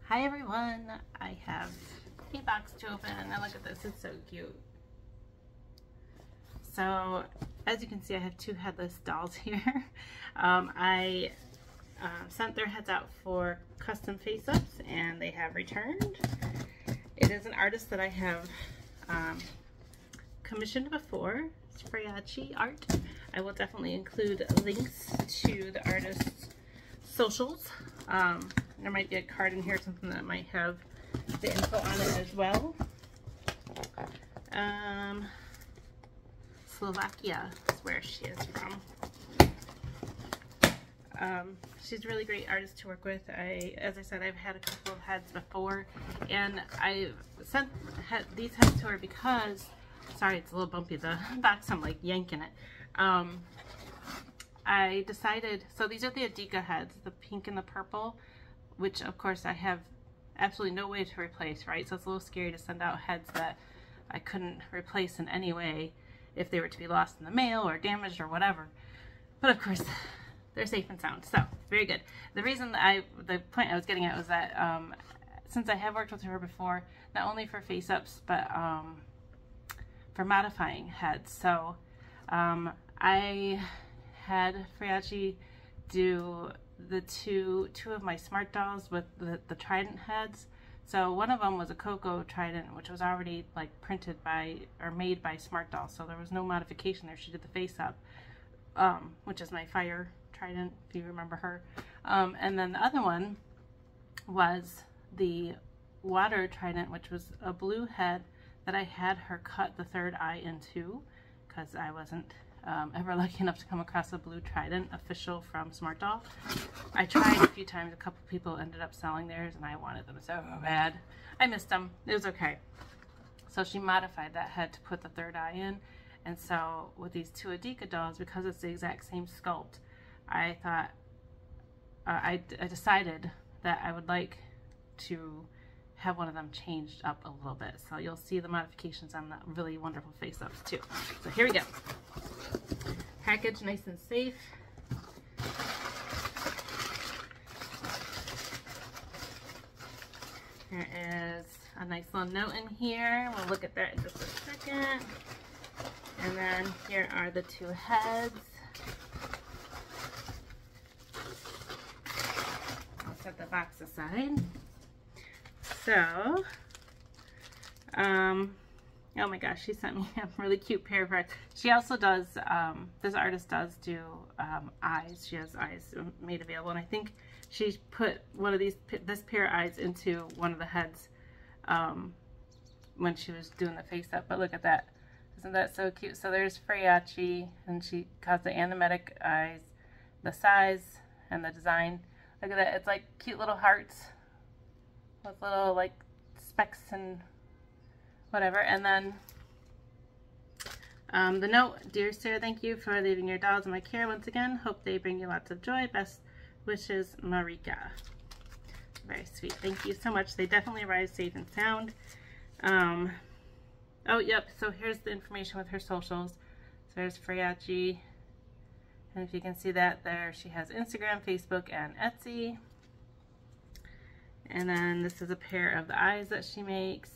Hi everyone, I have a box to open and look at this, it's so cute. So as you can see, I have two headless dolls here. I sent their heads out for custom face-ups and they have returned. It is an artist that I have commissioned before. It's Freyacchi art. I will definitely include links to the artist's socials. There might be a card in here, something that might have the info on it as well. Slovakia is where she is from. She's a really great artist to work with. As I said, I've had a couple of heads before, and I sent these heads to her because, sorry, it's a little bumpy, the box, I'm like yanking it. I decided, so these are the Adyka heads, the pink and the purple, which of course I have absolutely no way to replace, right? So it's a little scary to send out heads that I couldn't replace in any way if they were to be lost in the mail or damaged or whatever. But of course, they're safe and sound, so very good. The reason the point I was getting at was that since I have worked with her before, not only for face-ups, but for modifying heads. So I had Freyacchi do the two of my smart dolls with the trident heads. So one of them was a Coco trident, which was already like printed by or made by Smart Dolls, so there was no modification there. She did the face up, which is my fire trident, if you remember her. And then the other one was the water trident, which was a blue head that I had her cut the third eye into, because I wasn't ever lucky enough to come across a blue trident official from Smart Doll. I tried a few times, a couple people ended up selling theirs and I wanted them so bad. I missed them, it was okay. So she modified that head to put the third eye in, and so with these two Adyka dolls, because it's the exact same sculpt, I thought, I decided that I would like to have one of them changed up a little bit. So you'll see the modifications on the really wonderful face-ups too. So here we go. Package nice and safe. There is a nice little note in here. We'll look at that in just a second. And then here are the two heads. I'll set the box aside. So, oh my gosh, she sent me a really cute pair of eyes. She also does, this artist does do eyes. She has eyes made available, and I think she put one of this pair of eyes into one of the heads when she was doing the face up. But look at that. Isn't that so cute? So there's Freyacchi, and she caused the animatic eyes, the size, and the design. Look at that. It's like cute little hearts with little like specks and whatever. And then the note: Dear Sarah, thank you for leaving your dolls in my care once again. Hope they bring you lots of joy. Best wishes, Marika. Very sweet. Thank you so much. They definitely arrived safe and sound. Oh, yep. So here's the information with her socials. So there's Freyacchi. And if you can see that there, she has Instagram, Facebook, and Etsy. And then this is a pair of the eyes that she makes,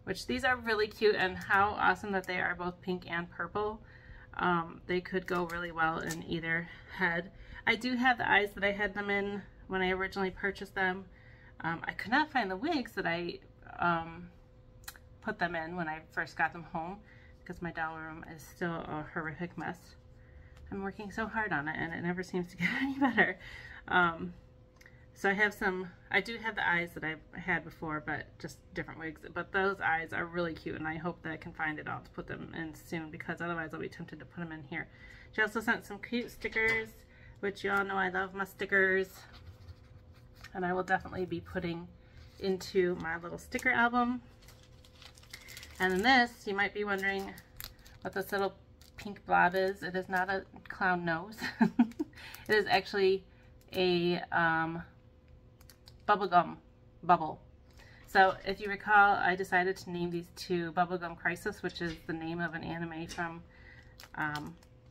which these are really cute, and how awesome that they are both pink and purple. They could go really well in either head. I do have the eyes that I had them in when I originally purchased them. I could not find the wigs that I put them in when I first got them home, because my doll room is still a horrific mess. I'm working so hard on it and it never seems to get any better. So I have I do have the eyes that I've had before, but just different wigs. But those eyes are really cute, and I hope that I can find it all to put them in soon, because otherwise I'll be tempted to put them in here. She also sent some cute stickers, which you all know I love my stickers. And I will definitely be putting into my little sticker album. And then this, you might be wondering what this little pink blob is. It is not a clown nose. It is actually a bubblegum bubble. So if you recall, I decided to name these two Bubblegum Crisis, which is the name of an anime from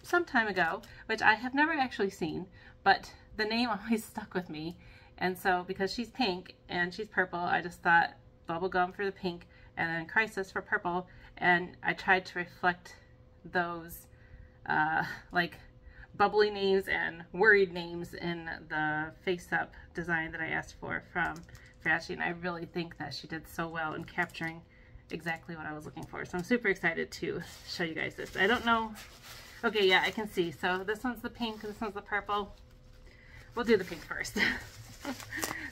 some time ago, which I have never actually seen, but the name always stuck with me. And so because she's pink and she's purple, I just thought bubblegum for the pink and then crisis for purple. And I tried to reflect those like bubbly names and worried names in the Faceup design that I asked for from Freyacchi, and I really think that she did so well in capturing exactly what I was looking for. So I'm super excited to show you guys this. I don't know. Okay, yeah, I can see. So this one's the pink, this one's the purple. We'll do the pink first.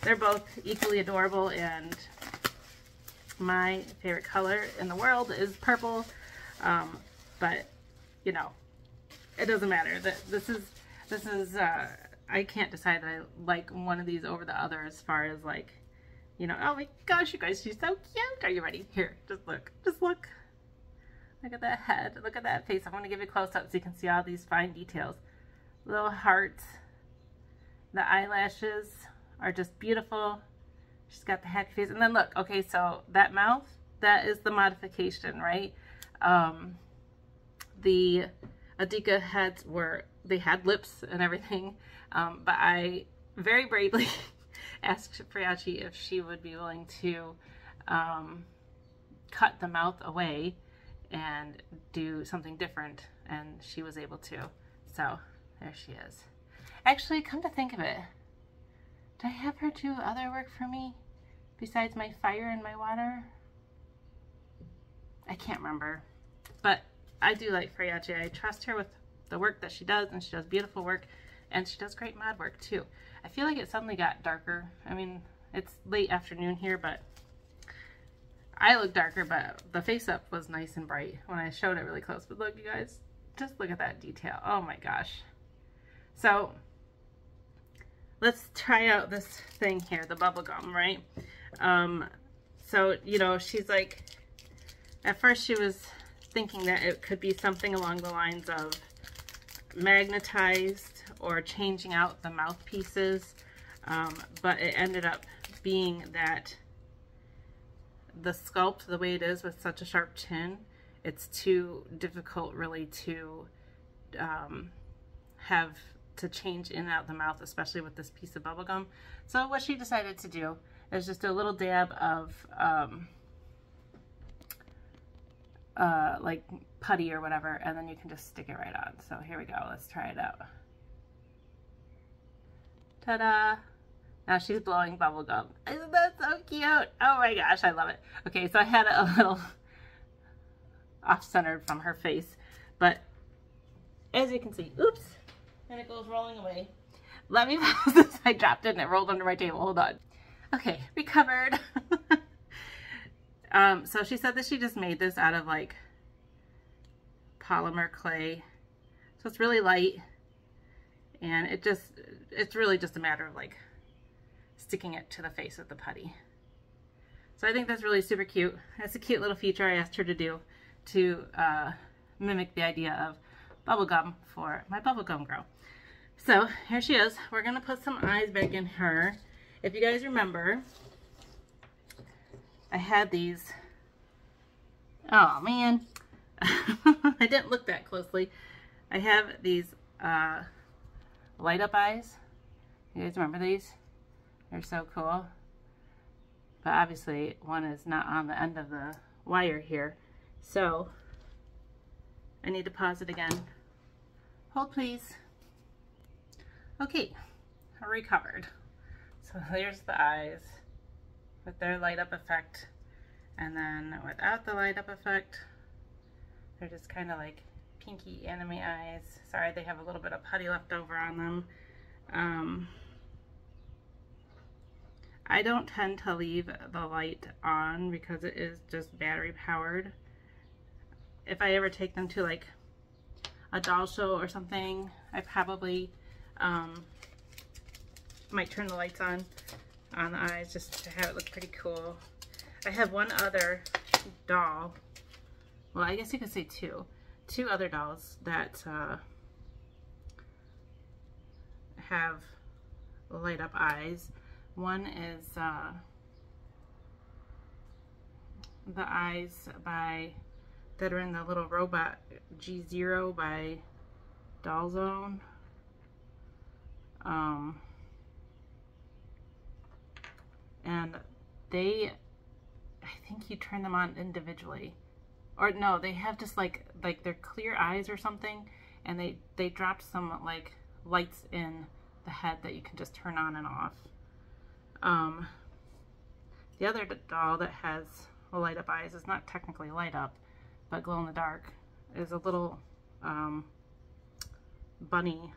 They're both equally adorable, and my favorite color in the world is purple. But you know, it doesn't matter. This is I can't decide that I like one of these over the other as far as like, you know, oh my gosh, you guys, she's so cute. Are you ready? Here, just look. Just look. Look at that head. Look at that face. I'm going to give you a close-up so you can see all these fine details. Little hearts. The eyelashes are just beautiful. She's got the happy face. And then look, okay, so that mouth, that is the modification, right? The Adyka heads they had lips and everything, but I very bravely asked Freyacchi if she would be willing to cut the mouth away and do something different, and she was able to. So there she is. Actually, come to think of it, did I have her do other work for me besides my fire and my water? I can't remember, but I do like Freyacchi. I trust her with the work that she does, and she does beautiful work, and she does great mod work too. I feel like it suddenly got darker. I mean, it's late afternoon here, but I look darker, but the face up was nice and bright when I showed it really close. But look, you guys, just look at that detail. Oh my gosh. So let's try out this thing here, the bubble gum, right? So, you know, she's like, at first she was thinking that it could be something along the lines of magnetized or changing out the mouthpieces, but it ended up being that the sculpt, the way it is with such a sharp chin, it's too difficult really to have to change in and out the mouth, especially with this piece of bubble gum. So what she decided to do is just a little dab of like putty or whatever, and then you can just stick it right on. So here we go. Let's try it out. Ta-da! Now she's blowing bubble gum. Isn't that so cute? Oh my gosh, I love it. Okay, so I had it a little off-centered from her face, but as you can see, oops, and it goes rolling away. Let me pause this. I dropped it and it rolled under my table. Hold on. Okay, recovered. So she said that she just made this out of like polymer clay. So it's really light, and it's really just a matter of like sticking it to the face with the putty. So I think that's really super cute. That's a cute little feature I asked her to do to mimic the idea of bubblegum for my bubblegum girl. So here she is. We're gonna put some eyes back in her. If you guys remember, I had these, oh man, I didn't look that closely. I have these light up eyes. You guys remember these? They're so cool. But obviously one is not on the end of the wire here. So I need to pause it again. Hold please. Okay, recovered. So there's the eyes with their light up effect, and then without the light up effect, they're just kind of like pinky anime eyes. Sorry, they have a little bit of putty left over on them. I don't tend to leave the light on because it is just battery powered. If I ever take them to like a doll show or something, I probably might turn the lights on the eyes just to have it look pretty cool. I have one other doll, well I guess you could say two other dolls that have light up eyes. One is the eyes that are in the little robot G0 by Doll Zone. and I think you turn them on individually. Or no, they have just like their clear eyes or something, and they dropped some like lights in the head that you can just turn on and off. The other doll that has light up eyes is not technically light up, but glow in the dark, is a little bunny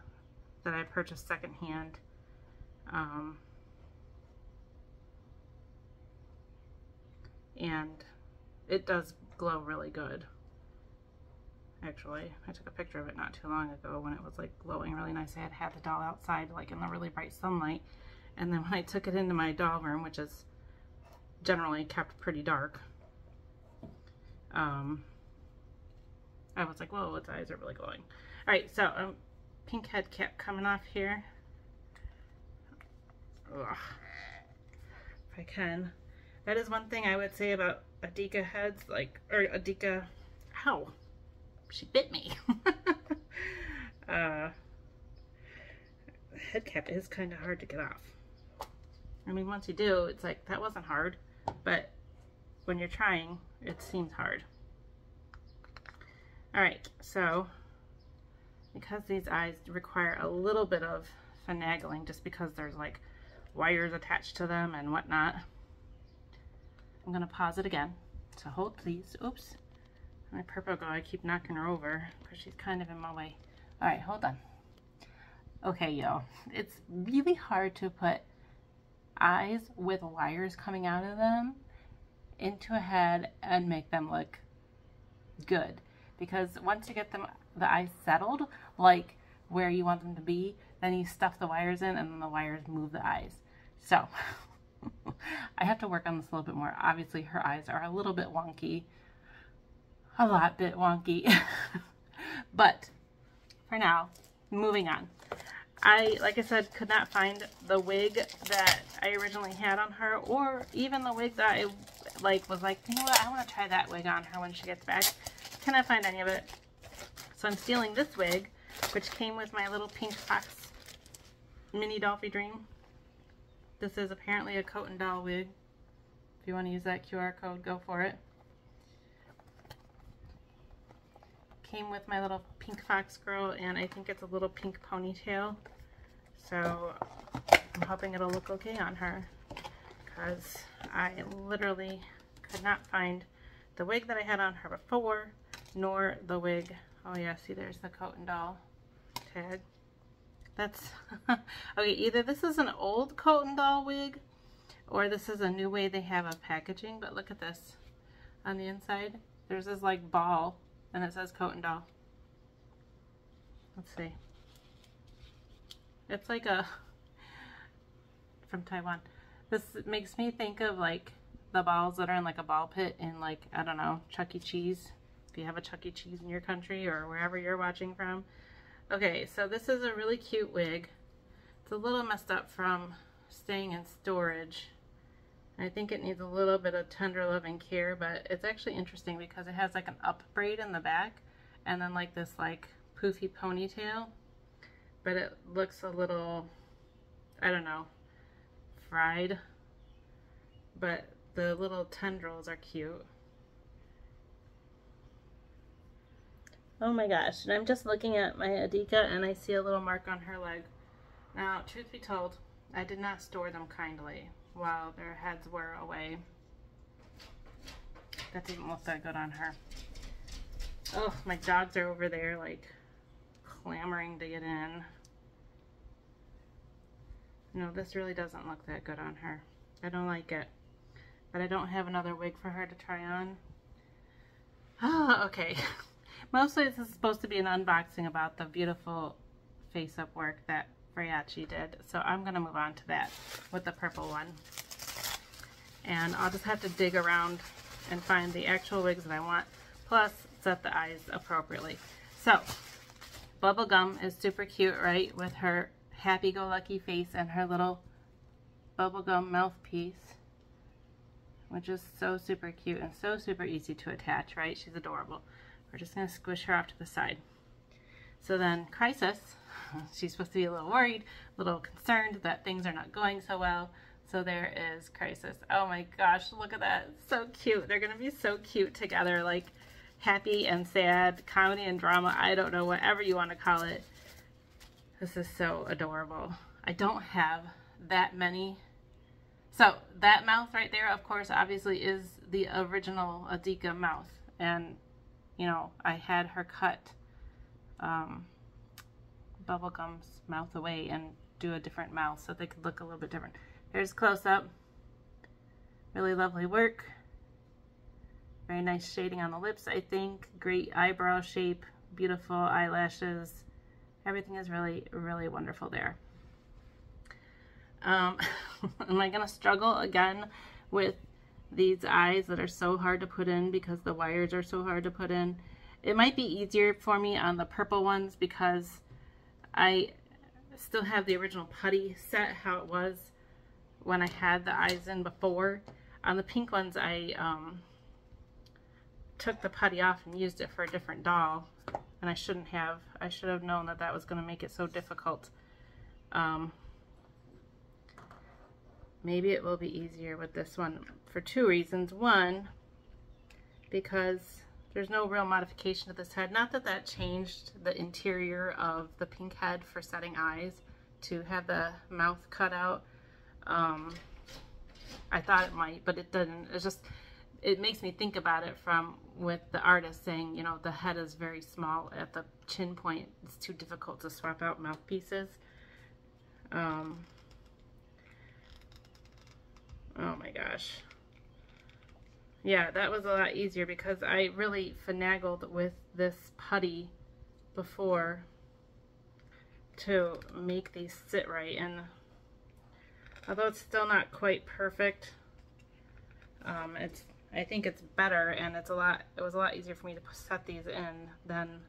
that I purchased secondhand. And it does glow really good. Actually, I took a picture of it not too long ago when it was like glowing really nice. I had the doll outside like in the really bright sunlight, and then when I took it into my doll room, which is generally kept pretty dark, I was like, whoa, its eyes are really glowing. Alright, so pink head cap coming off here. Ugh. If I can. That is one thing I would say about Adyka heads, like, or Adyka, ow, she bit me. The head cap is kind of hard to get off. I mean, once you do, it's like, that wasn't hard, but when you're trying, it seems hard. Alright, so, because these eyes require a little bit of finagling, just because there's like wires attached to them and whatnot, I'm going to pause it again. So hold please. Oops. My purple girl, I keep knocking her over because she's kind of in my way. Alright, hold on. Okay, y'all. It's really hard to put eyes with wires coming out of them into a head and make them look good. Because once you get the eyes settled, like where you want them to be, then you stuff the wires in and then the wires move the eyes. So, I have to work on this a little bit more. Obviously, her eyes are a little bit wonky. A lot bit wonky. But, for now, moving on. Like I said, could not find the wig that I originally had on her, or even the wig that I was like, you know what, I want to try that wig on her when she gets back. Cannot find any of it. So I'm stealing this wig, which came with my little pink fox mini Dolphy Dream. This is apparently a coat and doll wig. If you want to use that QR code, go for it. Came with my little pink fox girl, and I think it's a little pink ponytail. So I'm hoping it'll look okay on her, because I literally could not find the wig that I had on her before, nor the wig. Oh yeah, see, there's the coat and doll tag. That's okay, either this is an old coat and doll wig, or this is a new way they have of packaging. But look at this on the inside. There's this like ball, and it says coat and doll. Let's see. It's like from Taiwan. This makes me think of like the balls that are in like a ball pit in like, I don't know, Chuck E. Cheese. If you have a Chuck E. Cheese in your country or wherever you're watching from. Okay, so this is a really cute wig. It's a little messed up from staying in storage. I think it needs a little bit of tender loving care, but it's actually interesting because it has like an up braid in the back and then like this like poofy ponytail, but it looks a little, I don't know, fried, but the little tendrils are cute. Oh my gosh, and I'm just looking at my Adyka and I see a little mark on her leg. Now, truth be told, I did not store them kindly while their heads were away. That didn't look that good on her. Oh, my dogs are over there like clamoring to get in. No, this really doesn't look that good on her. I don't like it. But I don't have another wig for her to try on. Oh, okay. Mostly this is supposed to be an unboxing about the beautiful face-up work that Freyacchi did. So I'm going to move on to that with the purple one. And I'll just have to dig around and find the actual wigs that I want, plus set the eyes appropriately. So, Bubblegum is super cute, right? With her happy-go-lucky face and her little bubblegum mouthpiece, which is so super cute and so super easy to attach, right? She's adorable. We're just going to squish her off to the side. So then Crisis, she's supposed to be a little worried, a little concerned that things are not going so well. So there is Crisis. Oh my gosh, look at that. So cute. They're going to be so cute together, like happy and sad, comedy and drama. I don't know, whatever you want to call it. This is so adorable. I don't have that many. So that mouth right there, of course, obviously is the original Adyka mouth. And, you know, I had her cut Bubblegum's mouth away and do a different mouth so they could look a little bit different. Here's close up. Really lovely work. Very nice shading on the lips, I think. Great eyebrow shape. Beautiful eyelashes. Everything is really, really wonderful there. Am I going to struggle again with these eyes that are so hard to put in because the wires are so hard to put in? It might be easier for me on the purple ones because I still have the original putty set how it was when I had the eyes in before. On the pink ones, I took the putty off and used it for a different doll, and I shouldn't have. I should have known that that was going to make it so difficult. Maybe it will be easier with this one for two reasons. One, because there's no real modification to this head. Not that that changed the interior of the pink head for setting eyes to have the mouth cut out. I thought it might, but it didn't. It's just, it makes me think about it from with the artist saying, you know, the head is very small at the chin point. It's too difficult to swap out mouthpieces. Oh my gosh. Yeah, that was a lot easier because I really finagled with this putty before to make these sit right, and although it's still not quite perfect, I think it's better, and it was a lot easier for me to set these in than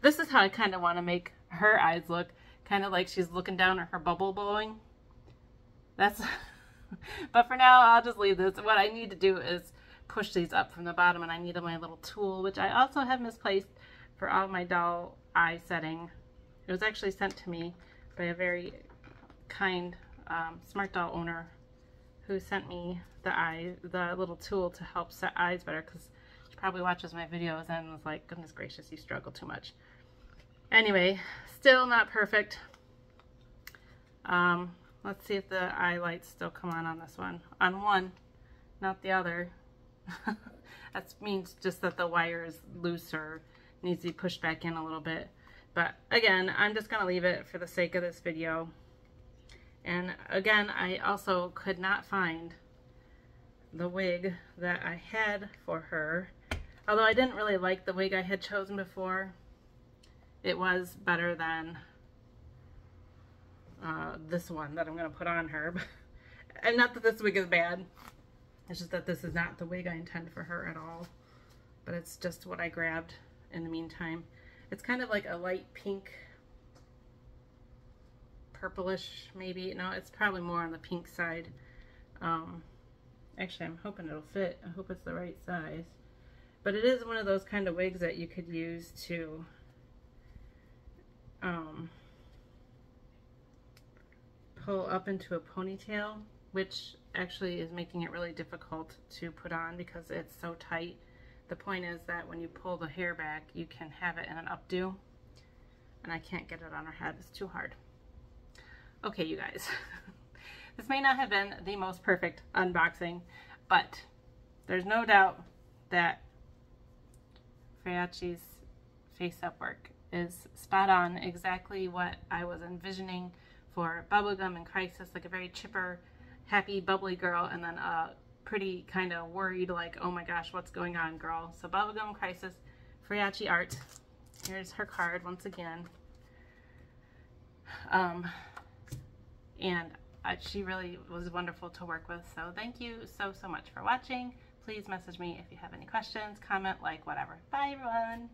this is how I kind of want to make her eyes look, kind of like she's looking down at her bubble blowing. That's but for now I'll just leave this. What I need to do is push these up from the bottom, and I needed my little tool, which I also have misplaced for all my doll eye setting. It was actually sent to me by a very kind smart doll owner who sent me the little tool to help set eyes better, because she probably watches my videos and was like, goodness gracious, you struggle too much. Anyway, still not perfect. Let's see if the eye lights still come on this one. On one, not the other. That means just that the wire is loose or needs to be pushed back in a little bit. But again, I'm just going to leave it for the sake of this video. And again, I also could not find the wig that I had for her. Although I didn't really like the wig I had chosen before. It was better than this one that I'm going to put on her. And not that this wig is bad. It's just that this is not the wig I intend for her at all. But it's just what I grabbed in the meantime. It's kind of like a light pink, purplish maybe. No, it's probably more on the pink side. Actually, I'm hoping it'll fit. I hope it's the right size. But it is one of those kind of wigs that you could use to pull up into a ponytail, which actually is making it really difficult to put on because it's so tight. The point is that when you pull the hair back, you can have it in an updo, and I can't get it on her head. It's too hard. Okay, you guys. This may not have been the most perfect unboxing, but there's no doubt that Freyacchi's Faceup work is spot on, exactly what I was envisioning for Bubblegum and Crisis, like a very chipper, happy, bubbly girl, and then a pretty kind of worried, like, oh my gosh, what's going on, girl. So Bubblegum, Crisis, Freyacchi art. Here's her card once again. And she really was wonderful to work with. So thank you so much for watching. Please message me if you have any questions, comment, like, whatever. Bye, everyone.